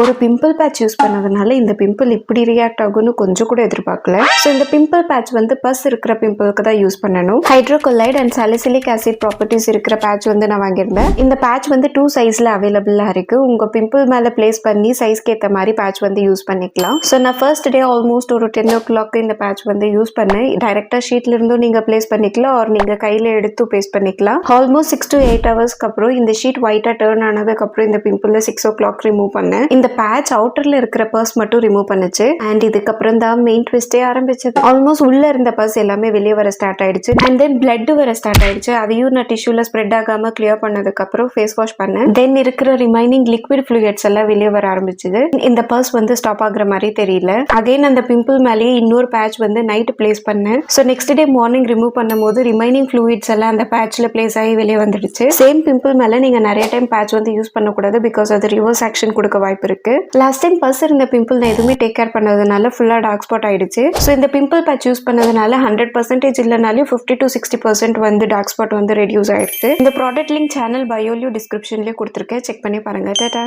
ஒரு pimple batch use பண்ணதுனால இந்த பிம்பிள் இப்படி ரியாக்ட் ஆகும்னு கொஞ்சம் கூட எதிர்பார்க்கல. ஸோ இந்த பிம்பிள் பேட்ச் வந்து பஸ் இருக்கிற பிம்பிளுக்கு தான் யூஸ் பண்ணணும். ஹைட்ரோகொலைட் அண்ட் சாலிசிலிக் ஆசிட் ப்ராப்பர்ட்டிஸ் இருக்கிற பேட்ச் வந்து நான் வாங்கியிருந்தேன். இந்த பேட்ச் வந்து 2 சைஸ்ல அவைலபிளா இருக்கு. உங்க பிம்பிள் மேல பிளேஸ் பண்ணி சைஸ்க்கு ஏற்ற மாதிரி பேட்ச் வந்து யூஸ் பண்ணிக்கலாம். ஸோ நான் ஃபர்ஸ்ட் டே ஆல்மோஸ்ட் ஒரு 10 o'clock இந்த பேட்ச் வந்து யூஸ் பண்ணேன். டைரக்டா ஷீட்ல இருந்தும் நீங்க பிளேஸ் பண்ணிக்கலாம் ஆர் நீங்க கையில எடுத்து பேஸ்ட் பண்ணிக்கலாம். ஆல்மோஸ்ட் 6 to 8 ஹவர்ஸ்க்கு அப்புறம் இந்த ஷீட் ஒயிட்டா டர்ன் ஆனதுக்கு அப்புறம் இந்த பிம்பிள் 6 o'clock ரிமூவ் பண்ணேன். இந்த பேட்ச் அவுட்டர்ல இருக்கிற பர்ஸ் மட்டும் ரிமூவ் பண்ணுச்சு. அண்ட் இதுக்கப்புறம் தான் மெயின் ட்விஸ்டே ஆரம்பிச்சது. ஆல்மோஸ்ட் உள்ள இருந்த பர்ஸ் எல்லாமே வெளியே வர ஸ்டார்ட் ஆயிடுச்சு. அண்ட் தென் பிளட் வர ஸ்டார்ட் ஆயிடுச்சு. அதையும் நான் டிஷ்யூல ஸ்ப்ரெட் ஆகாம கிளியர் பண்ணதுக்கு அப்புறம் ஃபேஸ் வாஷ் பண்ணேன். தென் இருக்கிற ரிமைனிங் லிக்விட் ஃப்ளூயிட்ஸ் எல்லாம் வெளியே வர ஆரம்பிச்சது. இந்த பர்ஸ் வந்து ஸ்டாப் ஆகுற மாதிரி தெரியல. அகைன் அந்த பிம்பிள் மேலேயே இன்னொரு பேட்ச் வந்து நைட் பிளேஸ் பண்ணேன். So next day morning remove பண்ணும்போது ரிமைனிங் ஃப்ளூயிட்ஸ் எல்லாம் அந்த பேட்ச்ல பிளேஸ் ஆகி வெளியே வந்துடுச்சு. சேம் பிம்பிள் மேல நீங்க நிறைய டைம் பேட்ச் வந்து யூஸ் பண்ணக்கூடாது. பிகாஸ் அது ரிவர்ஸ் ஆக்ஷன் கொடுக்க வாய்ப்பு இருக்கு. லாஸ்ட் டைம் பர்ஸ் இருந்த பிம்பிள் நான் எதுவுமே டேக் கேர் பண்ணதுனால ஃபுல்லா டார்க் ஸ்பாட் ஆயிடுச்சு. ஸோ இந்த பிம்பிள் பேட்ச் யூஸ் பண்ணதுனால 100% இல்லைனாலும் 50 to 60% வந்து டார்க் ஸ்பாட் வந்து ரெடியூஸ் ஆயிடுச்சு. இந்த ப்ராடக்ட் லிங்க் சேனல் பயோலியோ டிஸ்கிரிப்ஷன்லயே கொடுத்துருக்கேன். செக் பண்ணி பாருங்க. டாடா.